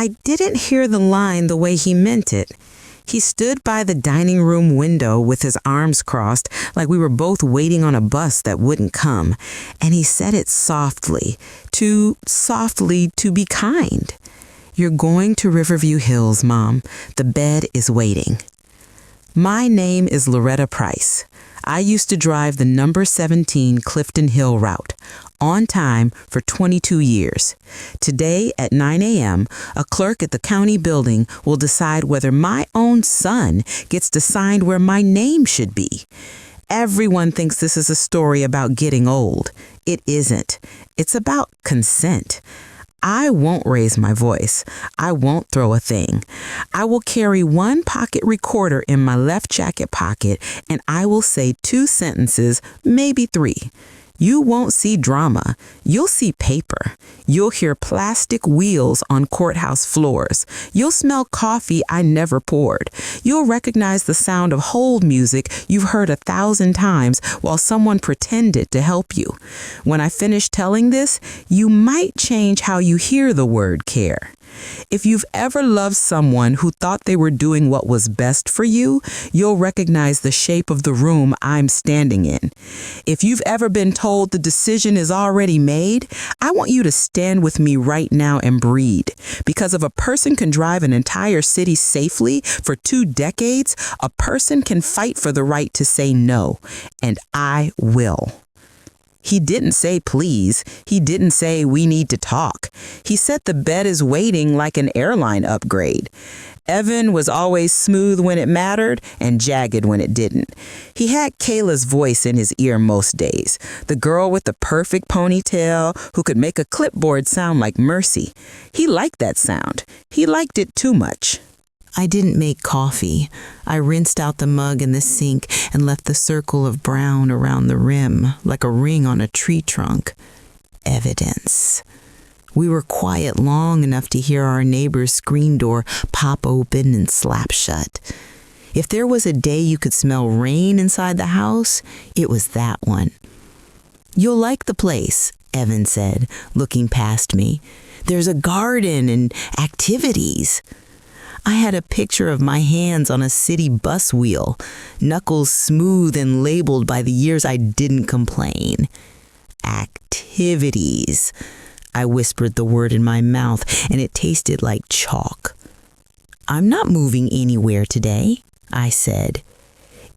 I didn't hear the line the way he meant it. He stood by the dining room window with his arms crossed, like we were both waiting on a bus that wouldn't come, and he said it softly, too softly to be kind. "You're going to Riverview Hills, Mom. The bed is waiting." My name is Loretta Price. I used to drive the number 17 Clifton Hill route, on time for 22 years. Today at 9 a.m., a clerk at the county building will decide whether my own son gets to sign where my name should be. Everyone thinks this is a story about getting old. It isn't. It's about consent. I won't raise my voice. I won't throw a thing. I will carry one pocket recorder in my left jacket pocket, and I will say 2 sentences, maybe 3. You won't see drama. You'll see paper. You'll hear plastic wheels on courthouse floors. You'll smell coffee I never poured. You'll recognize the sound of hold music you've heard 1,000 times while someone pretended to help you. When I finish telling this, you might change how you hear the word care. If you've ever loved someone who thought they were doing what was best for you, you'll recognize the shape of the room I'm standing in. If you've ever been told the decision is already made, I want you to stand with me right now and breathe. Because if a person can drive an entire city safely for 2 decades, a person can fight for the right to say no, and I will. He didn't say please. He didn't say we need to talk. He said the bed is waiting like an airline upgrade. Evan was always smooth when it mattered and jagged when it didn't. He had Kayla's voice in his ear most days, the girl with the perfect ponytail who could make a clipboard sound like Mercy. He liked that sound. He liked it too much. I didn't make coffee. I rinsed out the mug in the sink and left the circle of brown around the rim, like a ring on a tree trunk. Evidence. We were quiet long enough to hear our neighbor's screen door pop open and slap shut. If there was a day you could smell rain inside the house, it was that one. "You'll like the place," Evan said, looking past me. "There's a garden and activities." I had a picture of my hands on a city bus wheel, knuckles smooth and labeled by the years I didn't complain. Activities. I whispered the word in my mouth, and it tasted like chalk. "I'm not moving anywhere today," I said.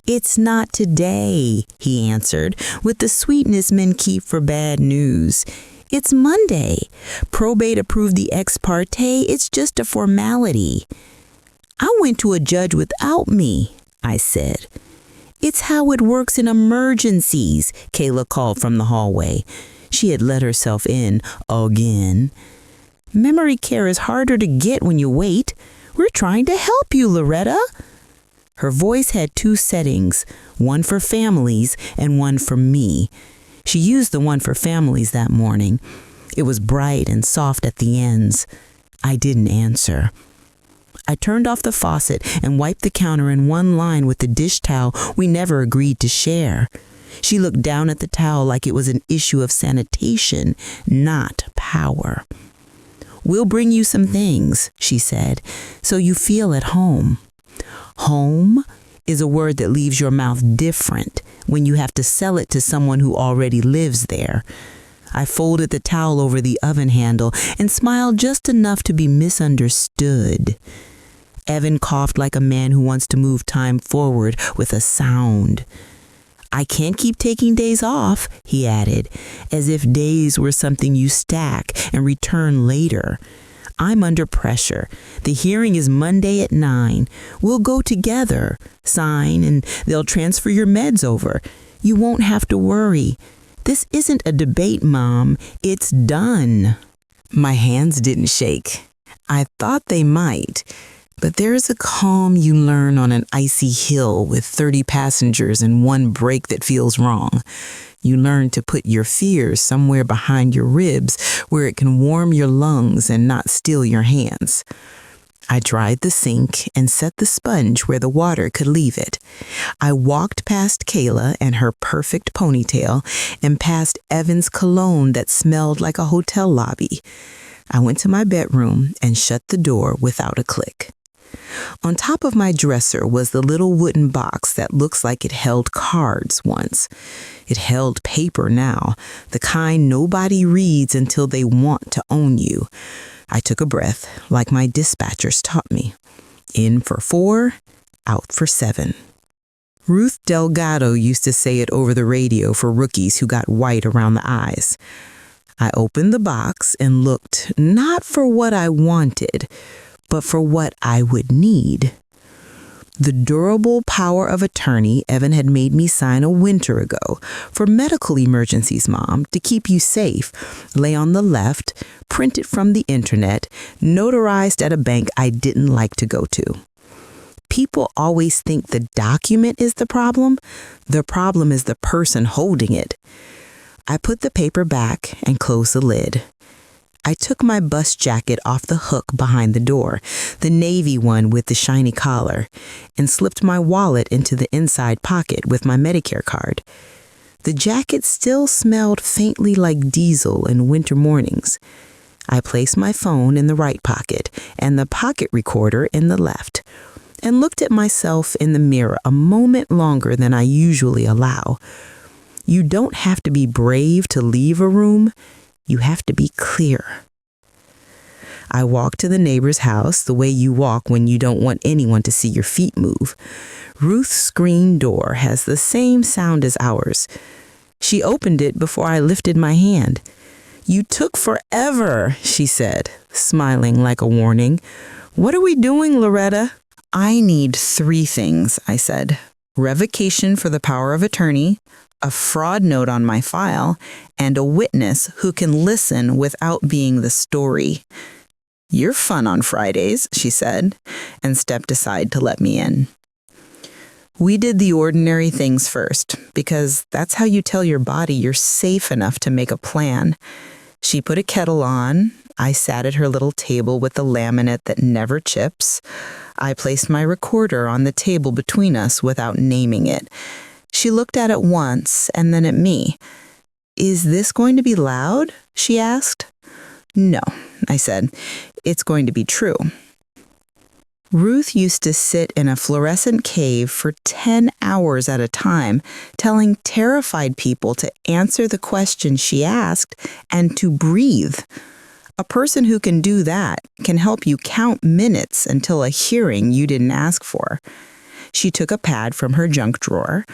"It's not today," he answered, with the sweetness men keep for bad news. "It's Monday. Probate approved the ex parte. It's just a formality." "I went to a judge without me," I said. "It's how it works in emergencies," Kayla called from the hallway. She had let herself in again. "Memory care is harder to get when you wait. We're trying to help you, Loretta." Her voice had 2 settings, one for families and one for me. She used the one for families that morning. It was bright and soft at the ends. I didn't answer. I turned off the faucet and wiped the counter in one line with the dish towel we never agreed to share. She looked down at the towel like it was an issue of sanitation, not power. "We'll bring you some things," she said, "so you feel at home." Home is a word that leaves your mouth different when you have to sell it to someone who already lives there. I folded the towel over the oven handle and smiled just enough to be misunderstood. Evan coughed like a man who wants to move time forward with a sound. "I can't keep taking days off," he added, as if days were something you stack and return later. "I'm under pressure. The hearing is Monday at 9. We'll go together, sign, and they'll transfer your meds over. You won't have to worry. This isn't a debate, Mom. It's done." My hands didn't shake. I thought they might. But there is a calm you learn on an icy hill with 30 passengers and one brake that feels wrong. You learn to put your fears somewhere behind your ribs where it can warm your lungs and not steal your hands. I dried the sink and set the sponge where the water could leave it. I walked past Kayla and her perfect ponytail and past Evan's cologne that smelled like a hotel lobby. I went to my bedroom and shut the door without a click. On top of my dresser was the little wooden box that looks like it held cards once. It held paper now, the kind nobody reads until they want to own you. I took a breath, like my dispatchers taught me. In for 4, out for 7. Ruth Delgado used to say it over the radio for rookies who got white around the eyes. I opened the box and looked not for what I wanted, but for what I would need. The durable power of attorney Evan had made me sign a winter ago for medical emergencies, Mom, to keep you safe, lay on the left, printed from the internet, notarized at a bank I didn't like to go to. People always think the document is the problem. The problem is the person holding it. I put the paper back and closed the lid. I took my bus jacket off the hook behind the door, the navy one with the shiny collar, and slipped my wallet into the inside pocket with my Medicare card. The jacket still smelled faintly like diesel in winter mornings. I placed my phone in the right pocket and the pocket recorder in the left, and looked at myself in the mirror a moment longer than I usually allow. You don't have to be brave to leave a room. You have to be clear. I walked to the neighbor's house the way you walk when you don't want anyone to see your feet move. Ruth's screen door has the same sound as ours. She opened it before I lifted my hand. "You took forever," she said, smiling like a warning. "What are we doing, Loretta?" "I need 3 things," I said. "Revocation for the power of attorney, a fraud note on my file, and a witness who can listen without being the story." "You're fun on Fridays," she said, and stepped aside to let me in. We did the ordinary things first, because that's how you tell your body you're safe enough to make a plan. She put a kettle on. I sat at her little table with the laminate that never chips. I placed my recorder on the table between us without naming it. She looked at it once and then at me. "Is this going to be loud?" she asked. "No," I said. "It's going to be true." Ruth used to sit in a fluorescent cave for 10 hours at a time, telling terrified people to answer the questions she asked and to breathe. A person who can do that can help you count minutes until a hearing you didn't ask for. She took a pad from her junk drawer,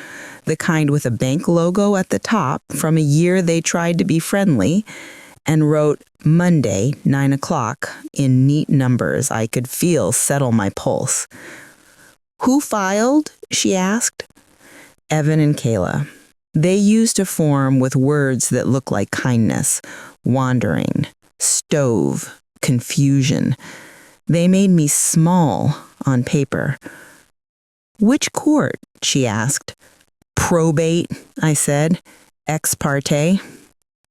the kind with a bank logo at the top from a year they tried to be friendly, and wrote Monday, 9 o'clock, in neat numbers I could feel settle my pulse. "Who filed?" she asked. "Evan and Kayla. They used a form with words that look like kindness, wandering, stove, confusion. They made me small on paper." "Which court?" she asked. "Probate," I said. "Ex parte."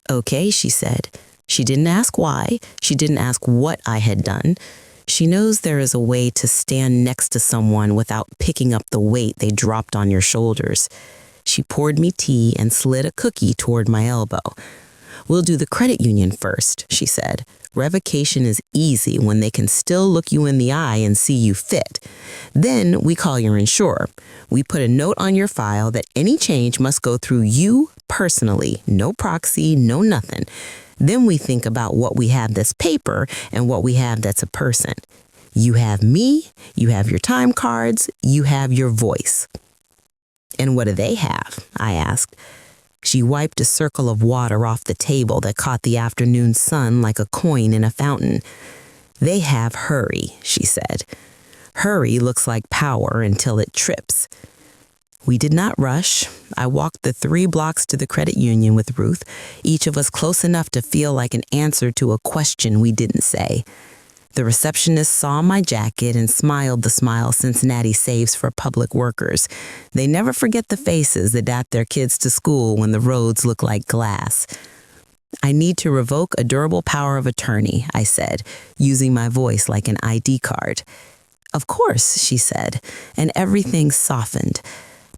"Okay," she said. She didn't ask why. She didn't ask what I had done. She knows there is a way to stand next to someone without picking up the weight they dropped on your shoulders. She poured me tea and slid a cookie toward my elbow. "We'll do the credit union first," she said. "Revocation is easy when they can still look you in the eye and see you fit. Then we call your insurer. We put a note on your file that any change must go through you personally, no proxy, no nothing. Then we think about what we have that's paper and what we have that's a person. You have me, you have your time cards, you have your voice." "And what do they have?" I asked. She wiped a circle of water off the table that caught the afternoon sun like a coin in a fountain. "They have hurry," she said. "Hurry looks like power until it trips." We did not rush. I walked the 3 blocks to the credit union with Ruth, each of us close enough to feel like an answer to a question we didn't say. The receptionist saw my jacket and smiled the smile Cincinnati saves for public workers. They never forget the faces that adapt their kids to school when the roads look like glass. I need to revoke a durable power of attorney, I said, using my voice like an ID card. Of course, she said, and everything softened.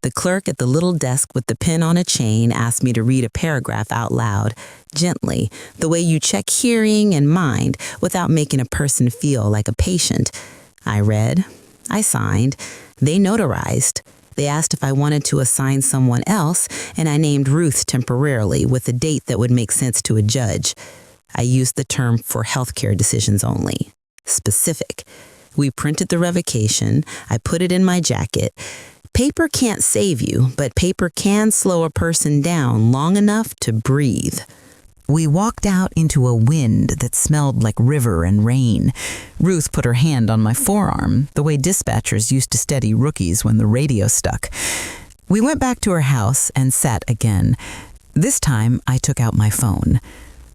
The clerk at the little desk with the pen on a chain asked me to read a paragraph out loud, gently, the way you check hearing and mind without making a person feel like a patient. I read. I signed. They notarized. They asked if I wanted to assign someone else, and I named Ruth temporarily with a date that would make sense to a judge. I used the term for healthcare decisions only. Specific. We printed the revocation. I put it in my jacket. Paper can't save you, but paper can slow a person down long enough to breathe. We walked out into a wind that smelled like river and rain. Ruth put her hand on my forearm, the way dispatchers used to steady rookies when the radio stuck. We went back to her house and sat again. This time, I took out my phone.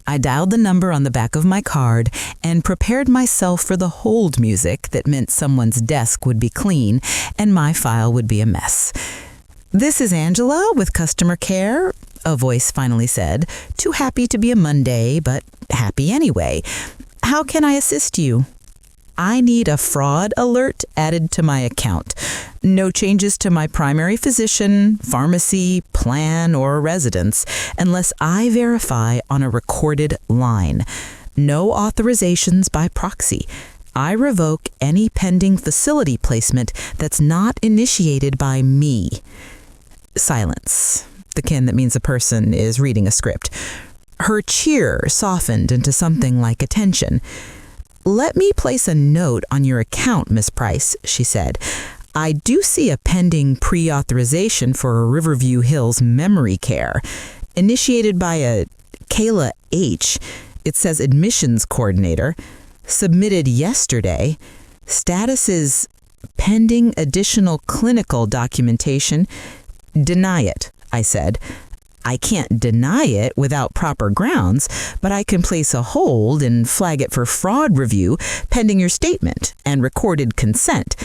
I dialed the number on the back of my card and prepared myself for the hold music that meant someone's desk would be clean and my file would be a mess. "This is Angela with customer care," a voice finally said. "Too happy to be a Monday, but happy anyway. How can I assist you?" "I need a fraud alert added to my account. No changes to my primary physician, pharmacy, plan, or residence unless I verify on a recorded line. No authorizations by proxy. I revoke any pending facility placement that's not initiated by me." Silence. The kind that means a person is reading a script. Her cheer softened into something like attention. "Let me place a note on your account, Miss Price," she said. "I do see a pending pre-authorization for Riverview Hills memory care, initiated by a Kayla H. It says admissions coordinator, submitted yesterday. Status is pending additional clinical documentation. Deny it," I said. "I can't deny it without proper grounds, but I can place a hold and flag it for fraud review pending your statement and recorded consent.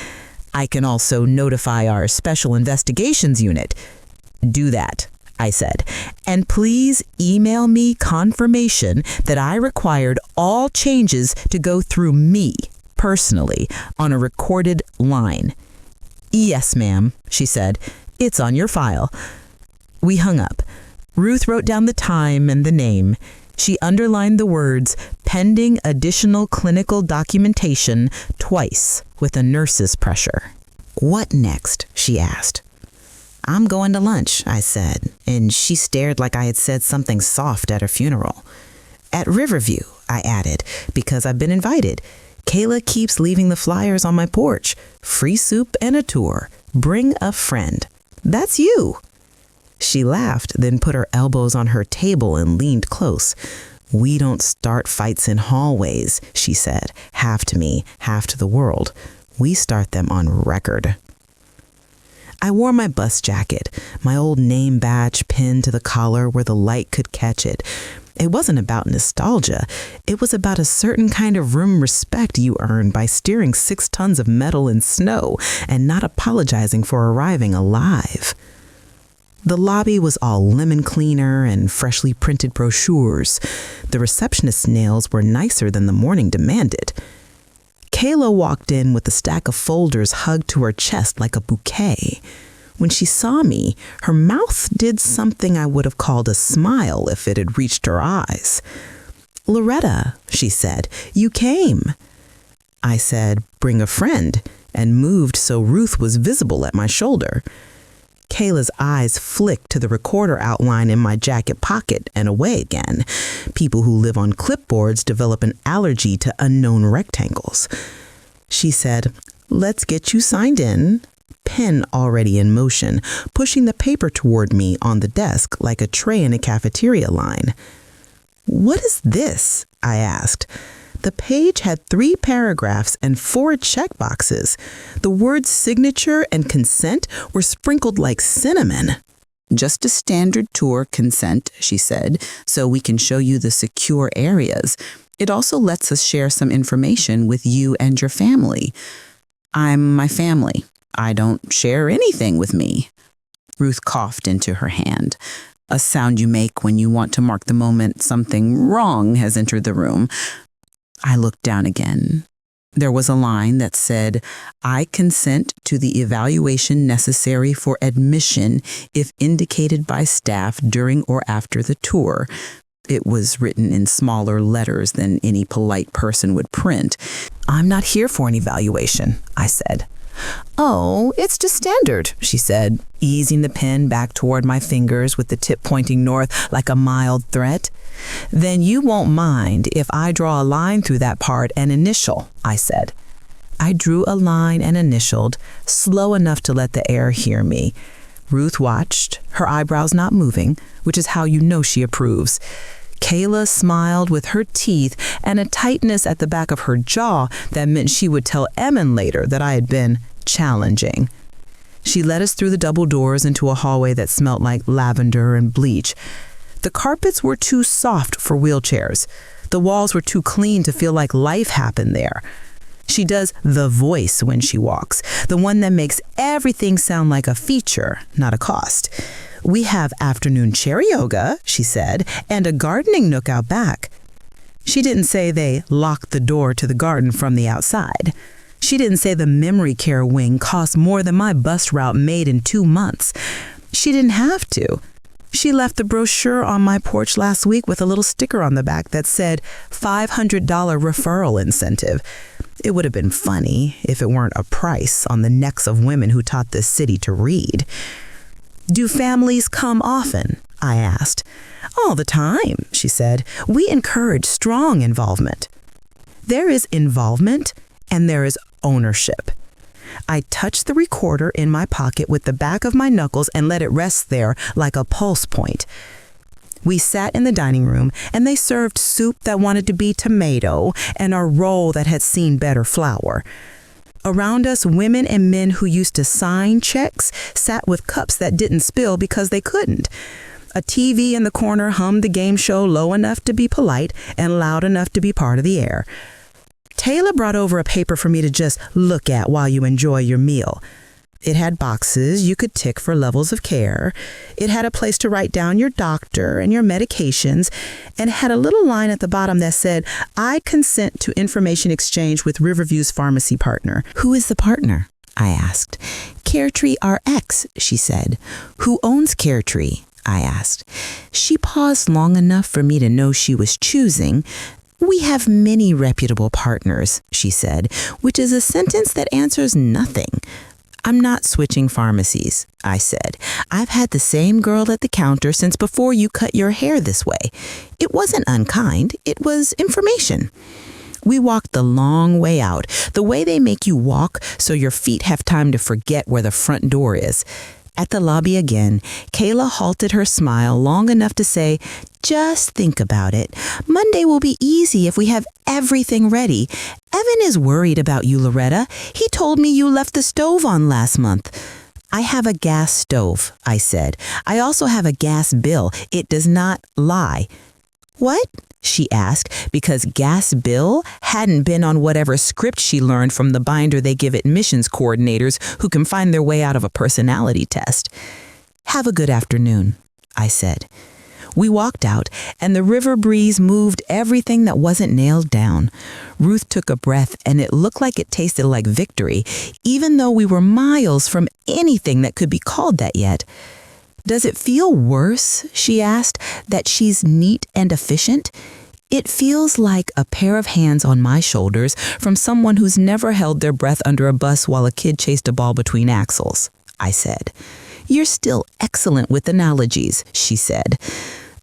I can also notify our special investigations unit." "Do that," I said. "And please email me confirmation that I required all changes to go through me, personally, on a recorded line." "Yes, ma'am," she said. "It's on your file." We hung up. Ruth wrote down the time and the name. She underlined the words, "pending additional clinical documentation," twice with a nurse's pressure. "What next?" she asked. "I'm going to lunch," I said, and she stared like I had said something soft at her funeral. "At Riverview," I added, "because I've been invited. Kayla keeps leaving the flyers on my porch. Free soup and a tour. Bring a friend. That's you." She laughed, then put her elbows on her table and leaned close. "We don't start fights in hallways," she said, half to me, half to the world. "We start them on record." I wore my bus jacket, my old name badge pinned to the collar where the light could catch it. It wasn't about nostalgia. It was about a certain kind of room respect you earn by steering 6 tons of metal in snow and not apologizing for arriving alive. The lobby was all lemon cleaner and freshly printed brochures. The receptionist's nails were nicer than the morning demanded. Kayla walked in with a stack of folders hugged to her chest like a bouquet. When she saw me, her mouth did something I would have called a smile if it had reached her eyes. "Loretta," she said, "you came." I said, "Bring a friend," and moved so Ruth was visible at my shoulder. Kayla's eyes flicked to the recorder outline in my jacket pocket and away again. People who live on clipboards develop an allergy to unknown rectangles. She said, "Let's get you signed in." Pen already in motion, pushing the paper toward me on the desk like a tray in a cafeteria line. "What is this?" I asked. The page had 3 paragraphs and 4 checkboxes. The words signature and consent were sprinkled like cinnamon. "Just a standard tour consent," she said, "so we can show you the secure areas. It also lets us share some information with you and your family." "I'm my family. I don't share anything with me." Ruth coughed into her hand. a sound you make when you want to mark the moment something wrong has entered the room. I looked down again. There was a line that said, "I consent to the evaluation necessary for admission if indicated by staff during or after the tour." It was written in smaller letters than any polite person would print. "I'm not here for an evaluation," I said. "Oh, it's just standard," she said, easing the pen back toward my fingers with the tip pointing north like a mild threat. "Then you won't mind if I draw a line through that part and initial," I said. I drew a line and initialed, slow enough to let the air hear me. Ruth watched, her eyebrows not moving, which is how you know she approves. Kayla smiled with her teeth and a tightness at the back of her jaw that meant she would tell Emin later that I had been challenging. She led us through the double doors into a hallway that smelled like lavender and bleach. The carpets were too soft for wheelchairs. The walls were too clean to feel like life happened there. She does the voice when she walks, the one that makes everything sound like a feature, not a cost. "We have afternoon chair yoga," she said, "and a gardening nook out back." She didn't say they locked the door to the garden from the outside. She didn't say the memory care wing cost more than my bus route made in 2 months. She didn't have to. She left the brochure on my porch last week with a little sticker on the back that said $500 referral incentive. It would have been funny if it weren't a price on the necks of women who taught this city to read. "Do families come often?" I asked. "All the time," she said. "We encourage strong involvement." There is involvement and there is ownership. I touched the recorder in my pocket with the back of my knuckles and let it rest there like a pulse point. We sat in the dining room and they served soup that wanted to be tomato and a roll that had seen better flour. Around us, women and men who used to sign checks sat with cups that didn't spill because they couldn't. A TV in the corner hummed the game show low enough to be polite and loud enough to be part of the air. Taylor brought over a paper for me to just look at while you enjoy your meal. It had boxes you could tick for levels of care. It had a place to write down your doctor and your medications, and it had a little line at the bottom that said, "I consent to information exchange with Riverview's pharmacy partner." "Who is the partner?" I asked. "Caretree RX," she said. "Who owns Caretree?" I asked. She paused long enough for me to know she was choosing. "We have many reputable partners," she said, which is a sentence that answers nothing. "I'm not switching pharmacies," I said. "I've had the same girl at the counter since before you cut your hair this way. It wasn't unkind, it was information." We walked the long way out, the way they make you walk so your feet have time to forget where the front door is. At the lobby again, Kayla halted her smile long enough to say, "Just think about it. Monday will be easy if we have everything ready. Evan is worried about you, Loretta. He told me you left the stove on last month." "I have a gas stove," I said. "I also have a gas bill. It does not lie." "What?" she asked, because gas bill hadn't been on whatever script she learned from the binder they give admissions coordinators who can find their way out of a personality test. "Have a good afternoon," I said. We walked out, and the river breeze moved everything that wasn't nailed down. Ruth took a breath, and it looked like it tasted like victory, even though we were miles from anything that could be called that yet. "Does it feel worse," she asked, "that she's neat and efficient? It feels like a pair of hands on my shoulders from someone who's never held their breath under a bus while a kid chased a ball between axles," I said. "You're still excellent with analogies," she said.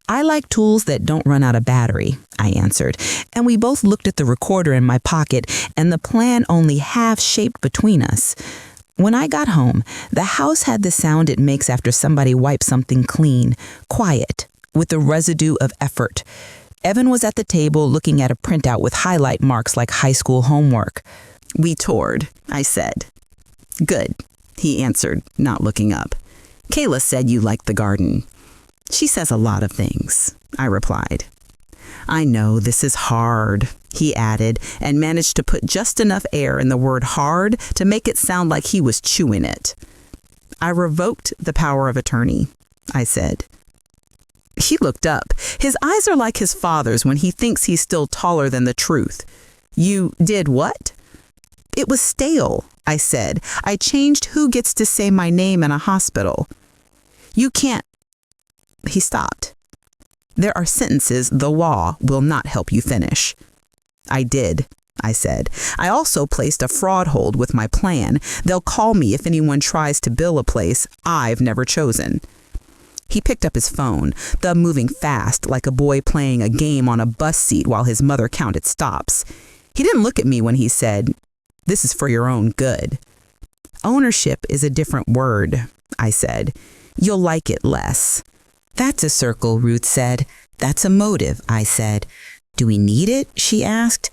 "I like tools that don't run out of battery," I answered, and we both looked at the recorder in my pocket and the plan only half shaped between us. When I got home, the house had the sound it makes after somebody wipes something clean, quiet, with the residue of effort. Evan was at the table looking at a printout with highlight marks like high school homework. "We toured," I said. "Good," he answered, not looking up. "Kayla said you liked the garden." "She says a lot of things," I replied. "I know this is hard," he added, and managed to put just enough air in the word hard to make it sound like he was chewing it. "I revoked the power of attorney," I said. He looked up. His eyes are like his father's when he thinks he's still taller than the truth. You did what? It was stale, I said. I changed who gets to say my name in a hospital. You can't. He stopped. There are sentences the law will not help you finish. I did, I said. I also placed a fraud hold with my plan. They'll call me if anyone tries to bill a place I've never chosen. He picked up his phone, thumb moving fast like a boy playing a game on a bus seat while his mother counted stops. He didn't look at me when he said, "This is for your own good." Ownership is a different word, I said. You'll like it less. That's a circle, Ruth said. That's a motive, I said. Do we need it? She asked.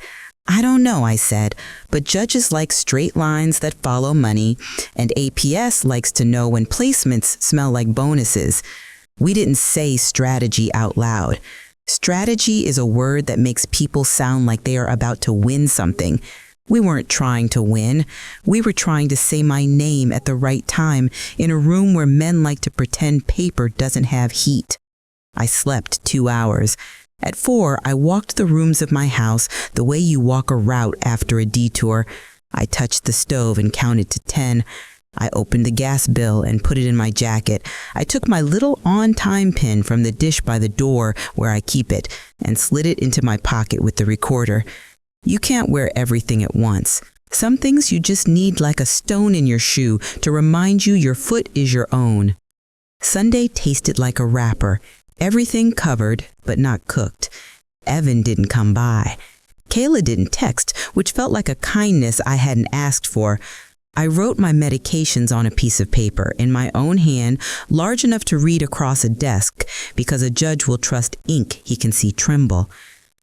I don't know, I said, but judges like straight lines that follow money, and APS likes to know when placements smell like bonuses. We didn't say strategy out loud. Strategy is a word that makes people sound like they are about to win something. We weren't trying to win. We were trying to say my name at the right time in a room where men like to pretend paper doesn't have heat. I slept 2 hours. At 4, I walked the rooms of my house the way you walk a route after a detour. I touched the stove and counted to 10. I opened the gas bill and put it in my jacket. I took my little on-time pin from the dish by the door where I keep it and slid it into my pocket with the recorder. You can't wear everything at once. Some things you just need like a stone in your shoe to remind you your foot is your own. Sunday tasted like a wrapper. Everything covered, but not cooked. Evan didn't come by. Kayla didn't text, which felt like a kindness I hadn't asked for. I wrote my medications on a piece of paper in my own hand, large enough to read across a desk, because a judge will trust ink he can see tremble.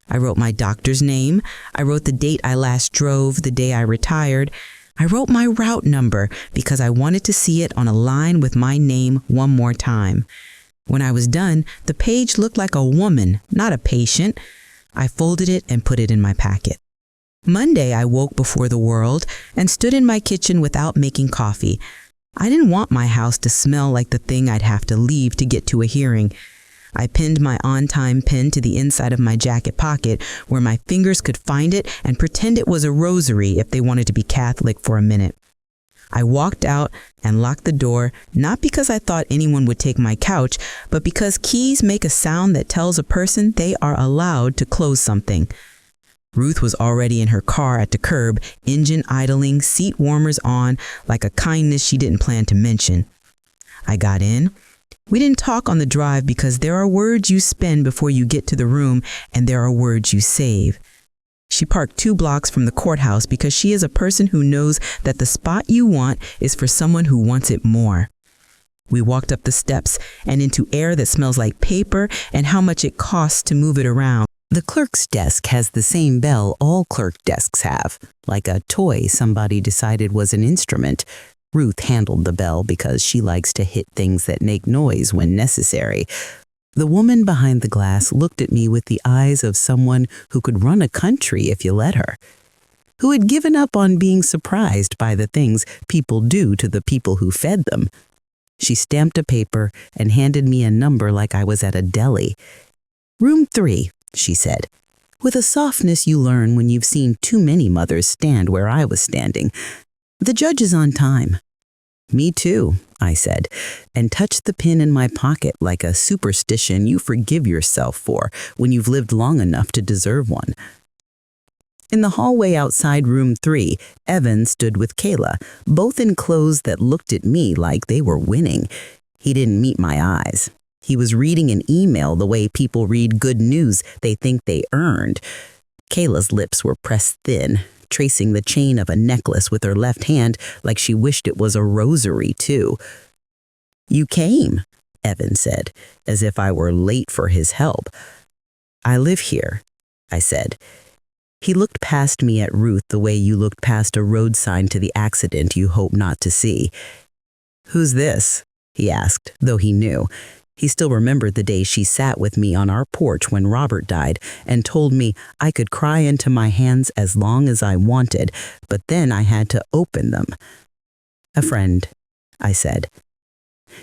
I wrote my doctor's name. I wrote the date I last drove, the day I retired. I wrote my route number because I wanted to see it on a line with my name one more time. When I was done, the page looked like a woman, not a patient. I folded it and put it in my packet. Monday, I woke before the world and stood in my kitchen without making coffee. I didn't want my house to smell like the thing I'd have to leave to get to a hearing. I pinned my on-time pin to the inside of my jacket pocket where my fingers could find it and pretend it was a rosary if they wanted to be Catholic for a minute. I walked out and locked the door, not because I thought anyone would take my couch, but because keys make a sound that tells a person they are allowed to close something. Ruth was already in her car at the curb, engine idling, seat warmers on, like a kindness she didn't plan to mention. I got in. We didn't talk on the drive because there are words you spend before you get to the room, and there are words you save. She parked 2 blocks from the courthouse because she is a person who knows that the spot you want is for someone who wants it more. We walked up the steps and into air that smells like paper and how much it costs to move it around. The clerk's desk has the same bell all clerk desks have, like a toy somebody decided was an instrument. Ruth handled the bell because she likes to hit things that make noise when necessary. The woman behind the glass looked at me with the eyes of someone who could run a country if you let her, who had given up on being surprised by the things people do to the people who fed them. She stamped a paper and handed me a number like I was at a deli. Room 3, she said, with a softness you learn when you've seen too many mothers stand where I was standing. The judge is on time. Me too, I said, and touched the pin in my pocket like a superstition you forgive yourself for when you've lived long enough to deserve one. In the hallway outside room 3, Evan stood with Kayla, both in clothes that looked at me like they were winning. He didn't meet my eyes. He was reading an email the way people read good news they think they earned. Kayla's lips were pressed thin, tracing the chain of a necklace with her left hand like she wished it was a rosary, too. You came, Evan said, as if I were late for his help. I live here, I said. He looked past me at Ruth the way you looked past a road sign to the accident you hope not to see. Who's this? He asked, though he knew. He still remembered the day she sat with me on our porch when Robert died and told me I could cry into my hands as long as I wanted, but then I had to open them. A friend, I said.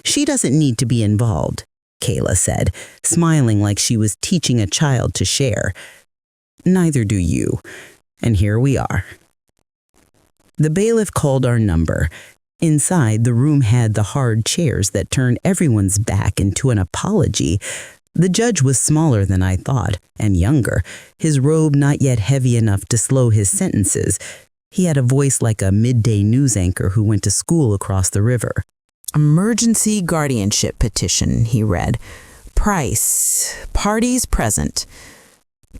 She doesn't need to be involved. Kayla said, smiling like she was teaching a child to share. Neither do you. And here we are. The bailiff called our number. Inside, the room had the hard chairs that turned everyone's back into an apology. The judge was smaller than I thought, and younger, his robe not yet heavy enough to slow his sentences. He had a voice like a midday news anchor who went to school across the river. Emergency guardianship petition, he read. Price, parties present.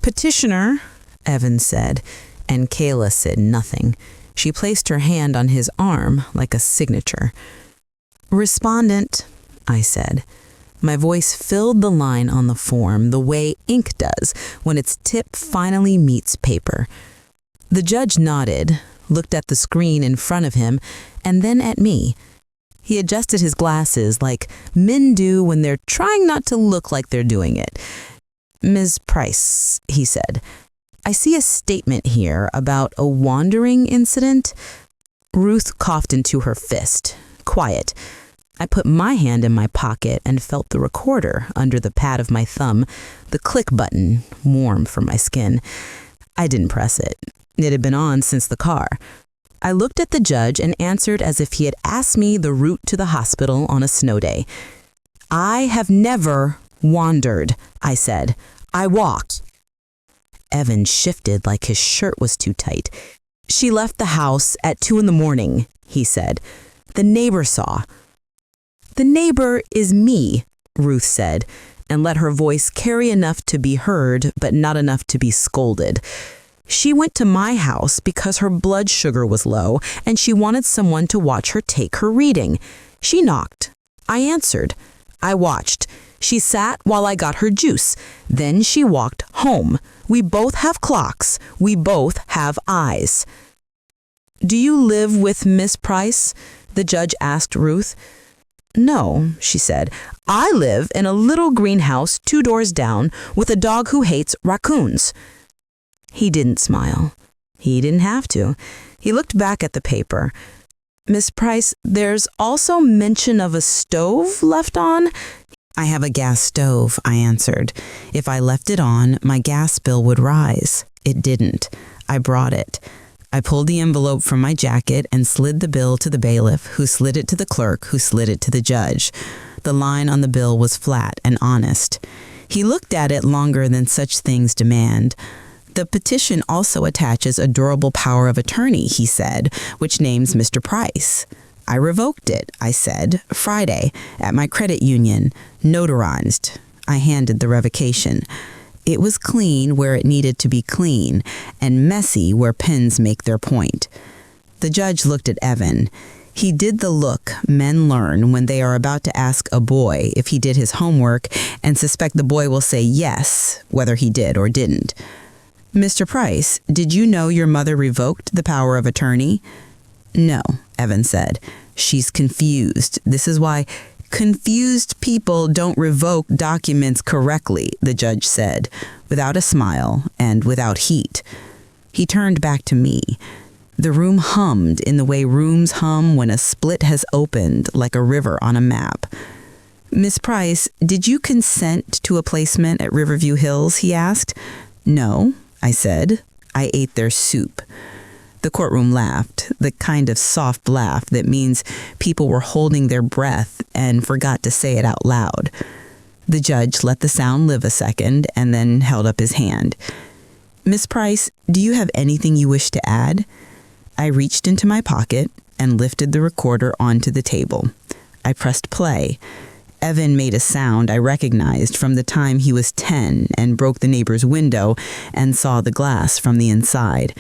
Petitioner, Evan said, and Kayla said nothing. She placed her hand on his arm like a signature. Respondent, I said. My voice filled the line on the form the way ink does when its tip finally meets paper. The judge nodded, looked at the screen in front of him, and then at me. He adjusted his glasses like men do when they're trying not to look like they're doing it. Ms. Price, he said, I see a statement here about a wandering incident. Ruth coughed into her fist. Quiet. I put my hand in my pocket and felt the recorder under the pad of my thumb, the click button, warm from my skin. I didn't press it. It had been on since the car. I looked at the judge and answered as if he had asked me the route to the hospital on a snow day. I have never wandered, I said. I walked. Evan shifted like his shirt was too tight. She left the house at 2 a.m, he said. The neighbor saw. The neighbor is me, Ruth said, and let her voice carry enough to be heard, but not enough to be scolded. She went to my house because her blood sugar was low, and she wanted someone to watch her take her reading. She knocked. I answered. I watched. She sat while I got her juice. Then she walked home. We both have clocks. We both have eyes. Do you live with Miss Price? The judge asked Ruth. No, she said. I live in a little greenhouse 2 doors down with a dog who hates raccoons. He didn't smile. He didn't have to. He looked back at the paper. Miss Price, there's also mention of a stove left on. I have a gas stove, I answered. If I left it on, my gas bill would rise. It didn't. I brought it. I pulled the envelope from my jacket and slid the bill to the bailiff, who slid it to the clerk, who slid it to the judge. The line on the bill was flat and honest. He looked at it longer than such things demand. The petition also attaches a durable power of attorney, he said, which names Mr. Price. I revoked it, I said, Friday, at my credit union, notarized. I handed the revocation. It was clean where it needed to be clean, and messy where pens make their point. The judge looked at Evan. He did the look men learn when they are about to ask a boy if he did his homework and suspect the boy will say yes, whether he did or didn't. Mr. Price, did you know your mother revoked the power of attorney? No, Evan said. She's confused. This is why confused people don't revoke documents correctly, the judge said, without a smile and without heat. He turned back to me. The room hummed in the way rooms hum when a split has opened like a river on a map. Miss Price, did you consent to a placement at Riverview Hills, he asked. No, I said. I ate their soup. The courtroom laughed, the kind of soft laugh that means people were holding their breath and forgot to say it out loud. The judge let the sound live a second and then held up his hand. Miss Price, do you have anything you wish to add? I reached into my pocket and lifted the recorder onto the table. I pressed play. Evan made a sound I recognized from the time he was 10 and broke the neighbor's window and saw the glass from the inside.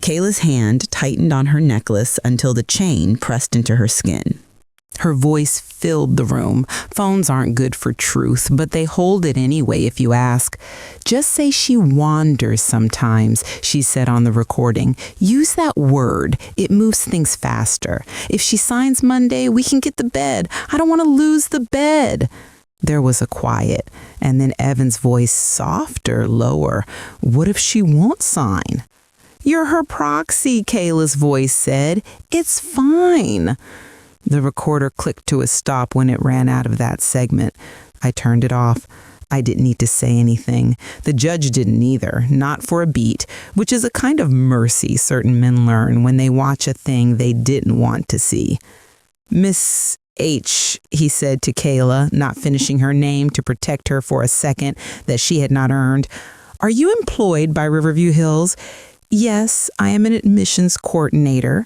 Kayla's hand tightened on her necklace until the chain pressed into her skin. Her voice filled the room. Phones aren't good for truth, but they hold it anyway if you ask. Just say she wanders sometimes, she said on the recording. Use that word. It moves things faster. If she signs Monday, we can get the bed. I don't want to lose the bed. There was a quiet, and then Evan's voice softer, lower. What if she won't sign? You're her proxy, Kayla's voice said. It's fine. The recorder clicked to a stop when it ran out of that segment. I turned it off. I didn't need to say anything. The judge didn't either, not for a beat, which is a kind of mercy certain men learn when they watch a thing they didn't want to see. Miss H, he said to Kayla, not finishing her name to protect her for a second that she had not earned. Are you employed by Riverview Hills? Yes, I am an admissions coordinator.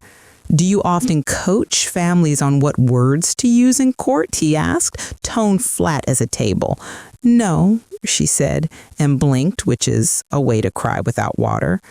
Do you often coach families on what words to use in court? He asked, tone flat as a table. No, she said, and blinked, which is a way to cry without water.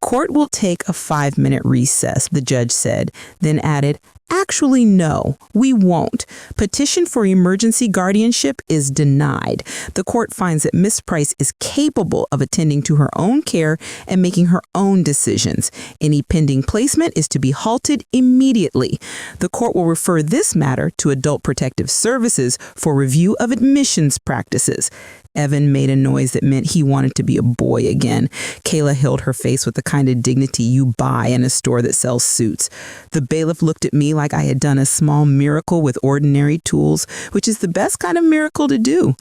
Court will take a 5-minute recess, the judge said, then added, actually, no, we won't. Petition for emergency guardianship is denied. The court finds that Miss Price is capable of attending to her own care and making her own decisions. Any pending placement is to be halted immediately. The court will refer this matter to Adult Protective Services for review of admissions practices. Evan made a noise that meant he wanted to be a boy again. Kayla held her face with the kind of dignity you buy in a store that sells suits. The bailiff looked at me like I had done a small miracle with ordinary tools, which is the best kind of miracle to do.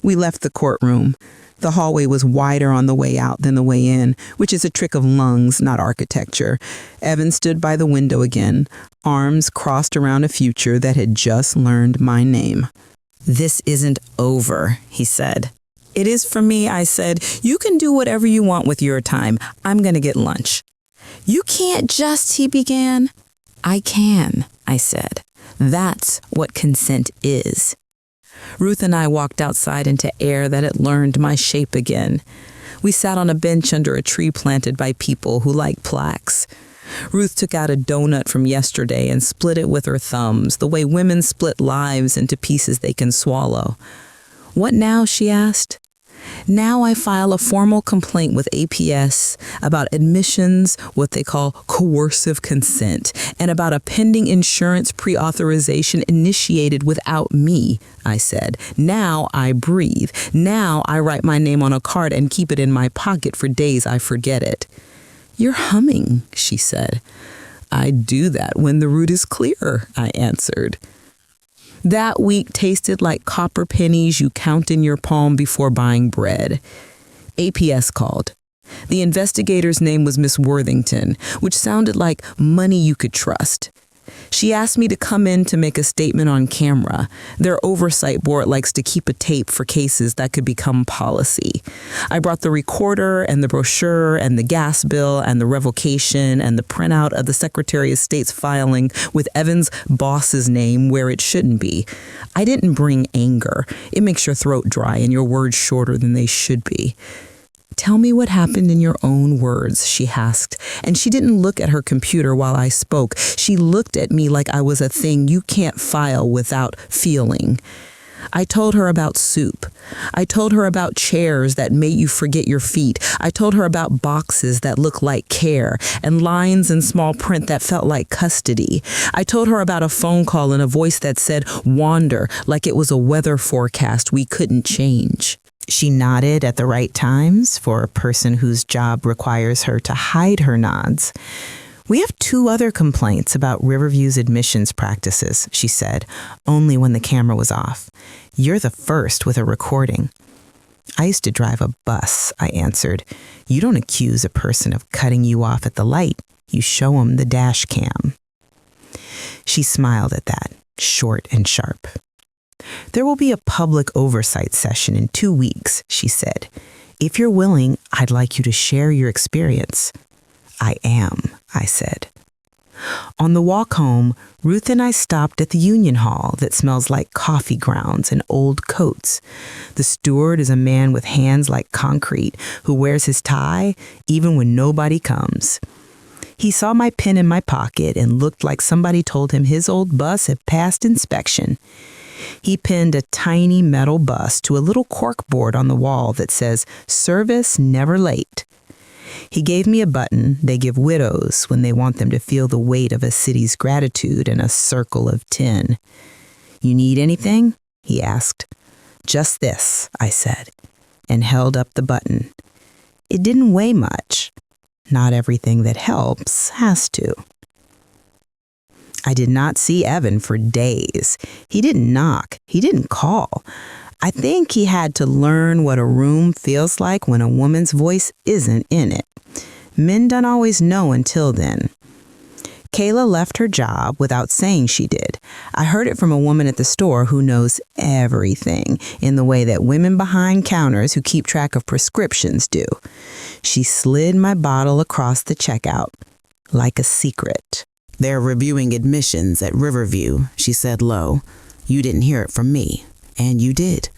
We left the courtroom. The hallway was wider on the way out than the way in, which is a trick of lungs, not architecture. Evan stood by the window again, arms crossed around a future that had just learned my name. This isn't over, he said. It is for me, I said. You can do whatever you want with your time. I'm going to get lunch. You can't just, he began. I can, I said. That's what consent is. Ruth and I walked outside into air that had learned my shape again. We sat on a bench under a tree planted by people who like plaques. Ruth took out a donut from yesterday and split it with her thumbs, the way women split lives into pieces they can swallow. What now, she asked. Now I file a formal complaint with APS about admissions, what they call coercive consent, and about a pending insurance pre-authorization initiated without me, I said. Now I breathe. Now I write my name on a card and keep it in my pocket for days I forget it. You're humming, she said. I do that when the route is clear, I answered. That week tasted like copper pennies you count in your palm before buying bread. APS called. The investigator's name was Miss Worthington, which sounded like money you could trust. She asked me to come in to make a statement on camera. Their oversight board likes to keep a tape for cases that could become policy. I brought the recorder and the brochure and the gas bill and the revocation and the printout of the Secretary of State's filing with Evan's boss's name where it shouldn't be. I didn't bring anger. It makes your throat dry and your words shorter than they should be. Tell me what happened in your own words, she asked, and she didn't look at her computer while I spoke. She looked at me like I was a thing you can't file without feeling. I told her about soup. I told her about chairs that made you forget your feet. I told her about boxes that looked like care and lines in small print that felt like custody. I told her about a phone call and a voice that said wander, like it was a weather forecast we couldn't change. She nodded at the right times for a person whose job requires her to hide her nods. We have 2 other complaints about Riverview's admissions practices, she said, only when the camera was off. You're the first with a recording. I used to drive a bus, I answered. You don't accuse a person of cutting you off at the light. You show them the dash cam. She smiled at that, short and sharp. There will be a public oversight session in 2 weeks, she said. If you're willing, I'd like you to share your experience. I am, I said. On the walk home, Ruth and I stopped at the Union Hall that smells like coffee grounds and old coats. The steward is a man with hands like concrete who wears his tie even when nobody comes. He saw my pen in my pocket and looked like somebody told him his old bus had passed inspection. He pinned a tiny metal bus to a little cork board on the wall that says, "Service never late." He gave me a button they give widows when they want them to feel the weight of a city's gratitude in a circle of 10. You need anything? He asked. Just this, I said, and held up the button. It didn't weigh much. Not everything that helps has to. I did not see Evan for days. He didn't knock. He didn't call. I think he had to learn what a room feels like when a woman's voice isn't in it. Men don't always know until then. Kayla left her job without saying she did. I heard it from a woman at the store who knows everything in the way that women behind counters who keep track of prescriptions do. She slid my bottle across the checkout like a secret. "They're reviewing admissions at Riverview," she said low. "You didn't hear it from me, and you did."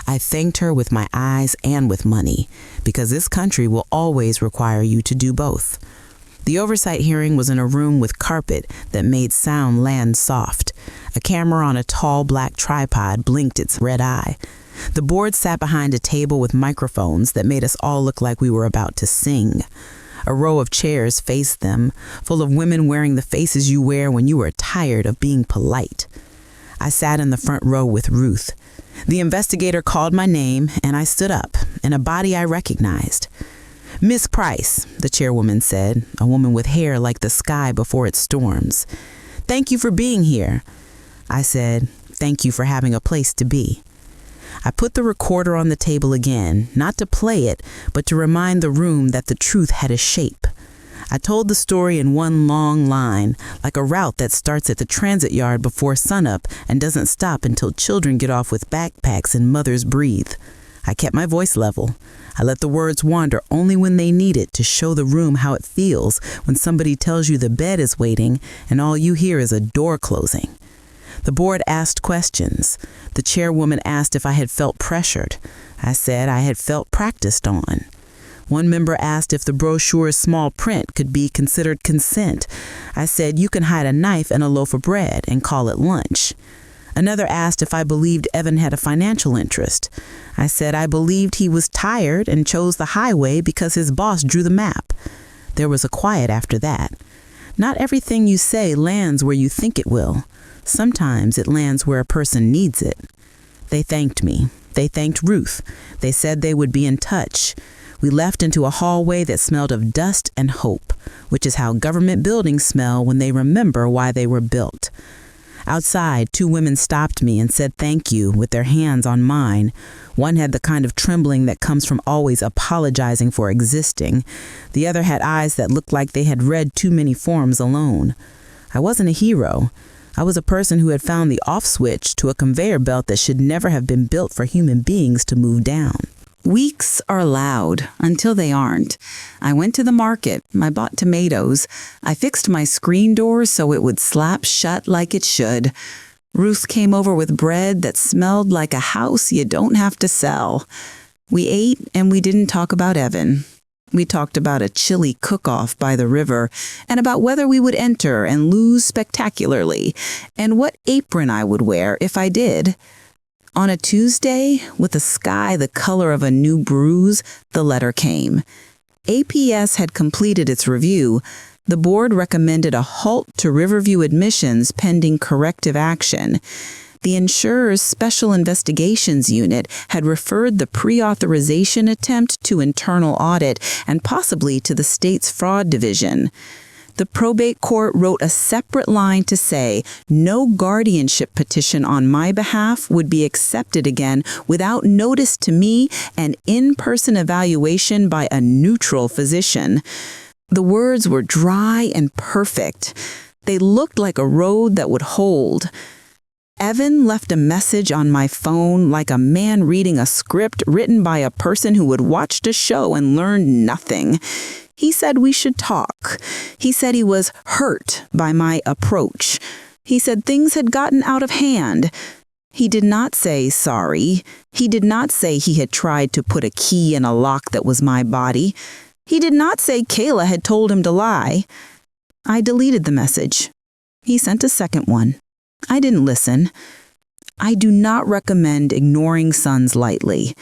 I thanked her with my eyes and with money, because this country will always require you to do both. The oversight hearing was in a room with carpet that made sound land soft. A camera on a tall black tripod blinked its red eye. The board sat behind a table with microphones that made us all look like we were about to sing. A row of chairs faced them, full of women wearing the faces you wear when you are tired of being polite. I sat in the front row with Ruth. The investigator called my name, and I stood up, in a body I recognized. "Miss Price," the chairwoman said, a woman with hair like the sky before it storms. "Thank you for being here." I said, "Thank you for having a place to be." I put the recorder on the table again, not to play it, but to remind the room that the truth had a shape. I told the story in one long line, like a route that starts at the transit yard before sunup and doesn't stop until children get off with backpacks and mothers breathe. I kept my voice level. I let the words wander only when they need it to show the room how it feels when somebody tells you the bed is waiting and all you hear is a door closing. The board asked questions. The chairwoman asked if I had felt pressured. I said I had felt practiced on. One member asked if the brochure's small print could be considered consent. I said you can hide a knife and a loaf of bread and call it lunch. Another asked if I believed Evan had a financial interest. I said I believed he was tired and chose the highway because his boss drew the map. There was a quiet after that. Not everything you say lands where you think it will. Sometimes it lands where a person needs it. They thanked me. They thanked Ruth. They said they would be in touch. We left into a hallway that smelled of dust and hope, which is how government buildings smell when they remember why they were built. Outside, two women stopped me and said thank you with their hands on mine. One had the kind of trembling that comes from always apologizing for existing. The other had eyes that looked like they had read too many forms alone. I wasn't a hero. I was a person who had found the off switch to a conveyor belt that should never have been built for human beings to move down. Weeks are loud until they aren't. I went to the market. I bought tomatoes. I fixed my screen door so it would slap shut like it should. Ruth came over with bread that smelled like a house you don't have to sell. We ate and we didn't talk about Evan. We talked about a chili cook-off by the river and about whether we would enter and lose spectacularly and what apron I would wear if I did. On a Tuesday, with a sky the color of a new bruise, the letter came. APS had completed its review. The board recommended a halt to Riverview admissions pending corrective action. The insurer's Special Investigations Unit had referred the pre-authorization attempt to internal audit and possibly to the state's fraud division. The probate court wrote a separate line to say no guardianship petition on my behalf would be accepted again without notice to me and in-person evaluation by a neutral physician. The words were dry and perfect. They looked like a road that would hold. Evan left a message on my phone like a man reading a script written by a person who had watched a show and learned nothing. He said we should talk. He said he was hurt by my approach. He said things had gotten out of hand. He did not say sorry. He did not say he had tried to put a key in a lock that was my body. He did not say Kayla had told him to lie. I deleted the message. He sent a second one. I didn't listen. I do not recommend ignoring sons lightly.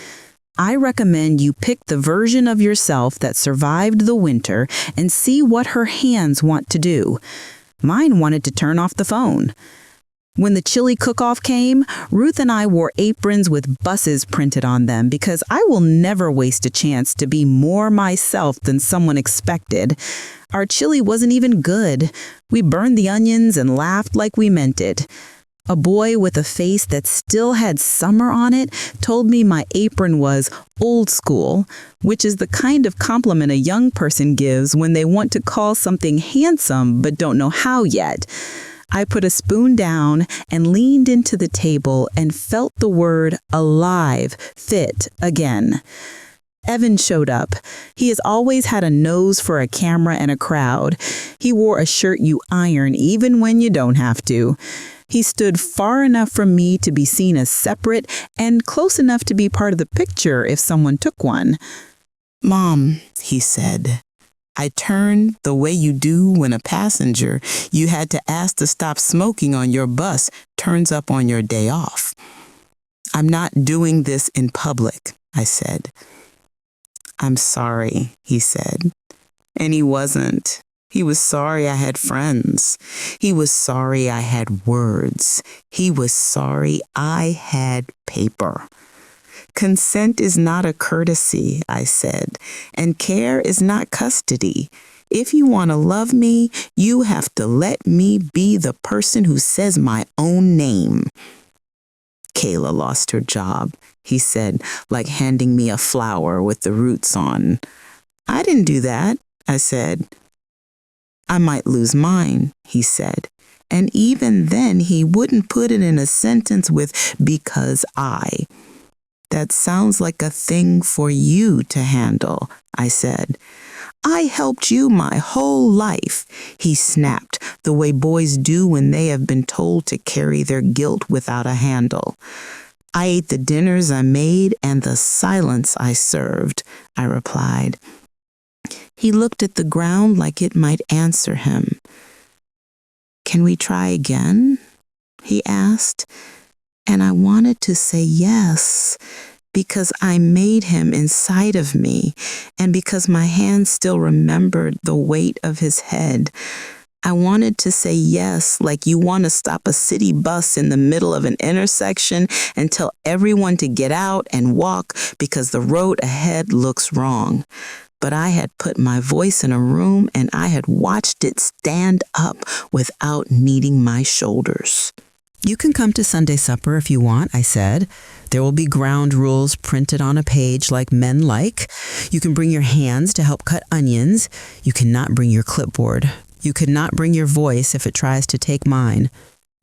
I recommend you pick the version of yourself that survived the winter and see what her hands want to do. Mine wanted to turn off the phone. When the chili cook-off came, Ruth and I wore aprons with buses printed on them because I will never waste a chance to be more myself than someone expected. Our chili wasn't even good. We burned the onions and laughed like we meant it. A boy with a face that still had summer on it told me my apron was old school, which is the kind of compliment a young person gives when they want to call something handsome but don't know how yet. I put a spoon down and leaned into the table and felt the word alive fit again. Evan showed up. He has always had a nose for a camera and a crowd. He wore a shirt you iron even when you don't have to. He stood far enough from me to be seen as separate and close enough to be part of the picture if someone took one. "Mom," he said, "I turned the way you do when a passenger you had to ask to stop smoking on your bus turns up on your day off. I'm not doing this in public," I said. "I'm sorry," he said. And he wasn't. He was sorry I had friends. He was sorry I had words. He was sorry I had paper. "Consent is not a courtesy," I said, "and care is not custody. If you want to love me, you have to let me be the person who says my own name." "Kayla lost her job," he said, like handing me a flower with the roots on. "I didn't do that," I said. "I might lose mine," he said. And even then, he wouldn't put it in a sentence with "because I." "That sounds like a thing for you to handle," I said. "I helped you my whole life," he snapped, the way boys do when they have been told to carry their guilt without a handle. "I ate the dinners I made and the silence I served," I replied. He looked at the ground like it might answer him. "Can we try again?" he asked. And I wanted to say yes, because I made him inside of me, and because my hand still remembered the weight of his head. I wanted to say yes, like you want to stop a city bus in the middle of an intersection and tell everyone to get out and walk because the road ahead looks wrong. But I had put my voice in a room and I had watched it stand up without needing my shoulders. "You can come to Sunday supper if you want," I said. "There will be ground rules printed on a page like men like. You can bring your hands to help cut onions. You cannot bring your clipboard. You cannot bring your voice if it tries to take mine.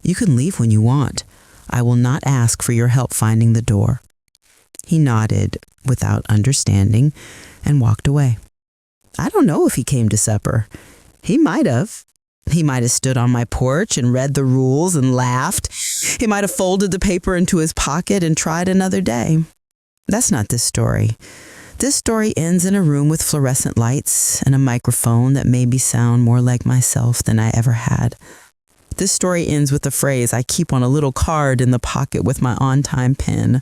You can leave when you want. I will not ask for your help finding the door." He nodded without understanding and walked away. I don't know if he came to supper. He might have. He might have stood on my porch and read the rules and laughed. He might have folded the paper into his pocket and tried another day. That's not this story. This story ends in a room with fluorescent lights and a microphone that made me sound more like myself than I ever had. This story ends with a phrase I keep on a little card in the pocket with my on-time pen.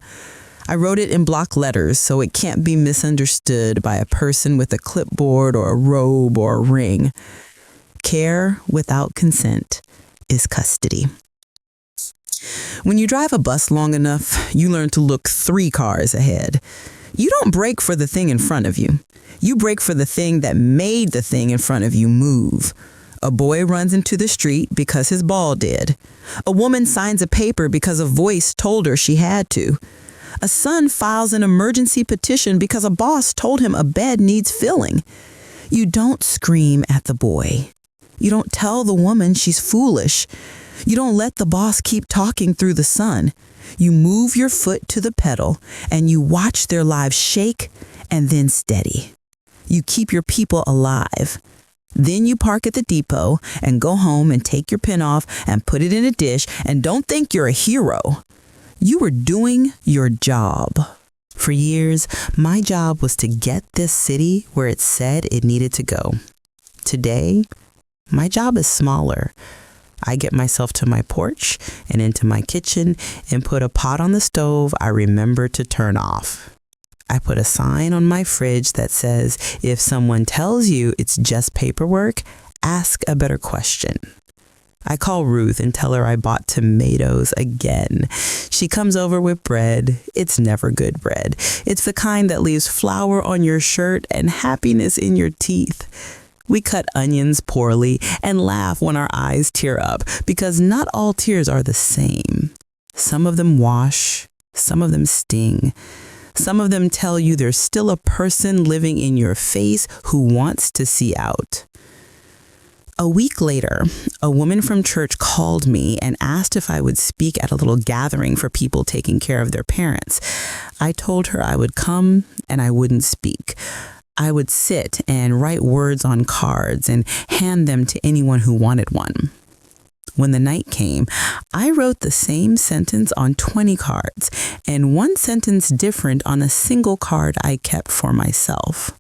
I wrote it in block letters so it can't be misunderstood by a person with a clipboard or a robe or a ring. Care without consent is custody. When you drive a bus long enough, you learn to look 3 cars ahead. You don't brake for the thing in front of you. You brake for the thing that made the thing in front of you move. A boy runs into the street because his ball did. A woman signs a paper because a voice told her she had to. A son files an emergency petition because a boss told him a bed needs filling. You don't scream at the boy. You don't tell the woman she's foolish. You don't let the boss keep talking through the sun. You move your foot to the pedal and you watch their lives shake and then steady. You keep your people alive. Then you park at the depot and go home and take your pen off and put it in a dish and don't think you're a hero. You were doing your job. For years, my job was to get this city where it said it needed to go. Today, my job is smaller. I get myself to my porch and into my kitchen and put a pot on the stove I remember to turn off. I put a sign on my fridge that says, if someone tells you it's just paperwork, ask a better question. I call Ruth and tell her I bought tomatoes again. She comes over with bread. It's never good bread. It's the kind that leaves flour on your shirt and happiness in your teeth. We cut onions poorly and laugh when our eyes tear up because not all tears are the same. Some of them wash, some of them sting. Some of them tell you there's still a person living in your face who wants to see out. A week later, a woman from church called me and asked if I would speak at a little gathering for people taking care of their parents. I told her I would come and I wouldn't speak. I would sit and write words on cards and hand them to anyone who wanted one. When the night came, I wrote the same sentence on 20 cards and one sentence different on a single card I kept for myself.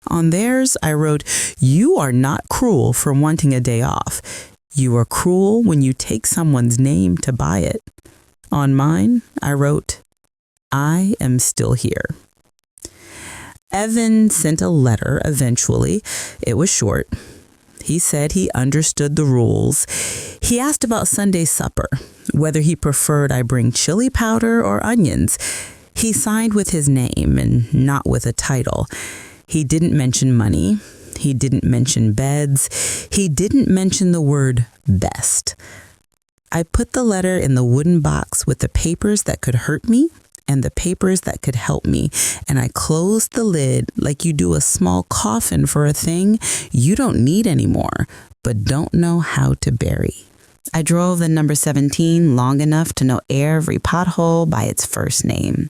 On theirs, I wrote, "You are not cruel for wanting a day off. You are cruel when you take someone's name to buy it." On mine, I wrote, "I am still here." Evan sent a letter eventually. It was short. He said he understood the rules. He asked about Sunday supper, whether he preferred I bring chili powder or onions. He signed with his name and not with a title. He didn't mention money. He didn't mention beds. He didn't mention the word best. I put the letter in the wooden box with the papers that could hurt me and the papers that could help me, and I closed the lid like you do a small coffin for a thing you don't need anymore, but don't know how to bury. I drove the number 17 long enough to know every pothole by its first name.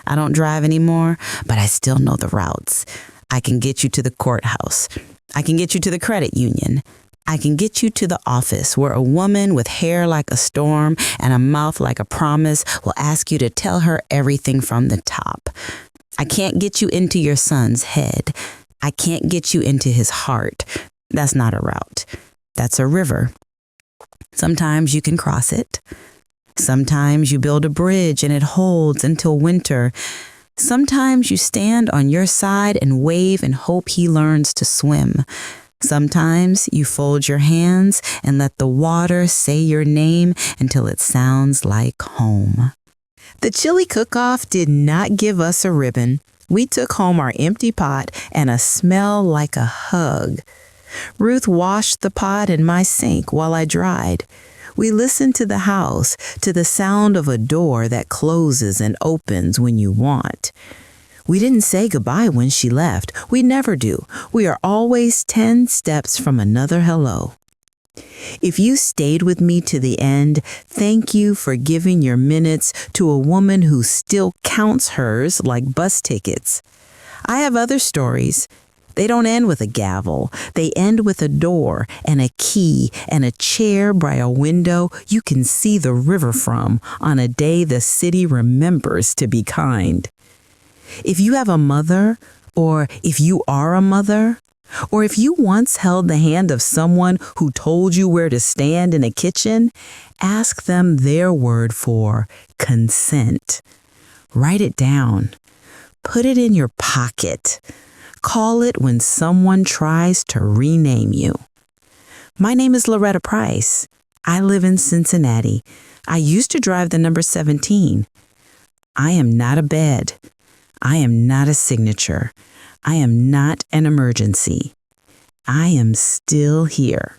I don't drive anymore, but I still know the routes. I can get you to the courthouse. I can get you to the credit union. I can get you to the office where a woman with hair like a storm and a mouth like a promise will ask you to tell her everything from the top. I can't get you into your son's head. I can't get you into his heart. That's not a route. That's a river. Sometimes you can cross it. Sometimes you build a bridge and it holds until winter. Sometimes you stand on your side and wave and hope he learns to swim. Sometimes you fold your hands and let the water say your name until it sounds like home. The chili cook-off did not give us a ribbon. We took home our empty pot and a smell like a hug. Ruth washed the pot in my sink while I dried. We listened to the house, to the sound of a door that closes and opens when you want. We didn't say goodbye when she left. We never do. We are always 10 steps from another hello. If you stayed with me to the end, thank you for giving your minutes to a woman who still counts hers like bus tickets. I have other stories. They don't end with a gavel. They end with a door and a key and a chair by a window you can see the river from on a day the city remembers to be kind. If you have a mother, or if you are a mother, or if you once held the hand of someone who told you where to stand in a kitchen, ask them their word for consent. Write it down. Put it in your pocket. Call it when someone tries to rename you. My name is Loretta Price. I live in Cincinnati. I used to drive the number 17. I am not a bed. I am not a signature. I am not an emergency. I am still here.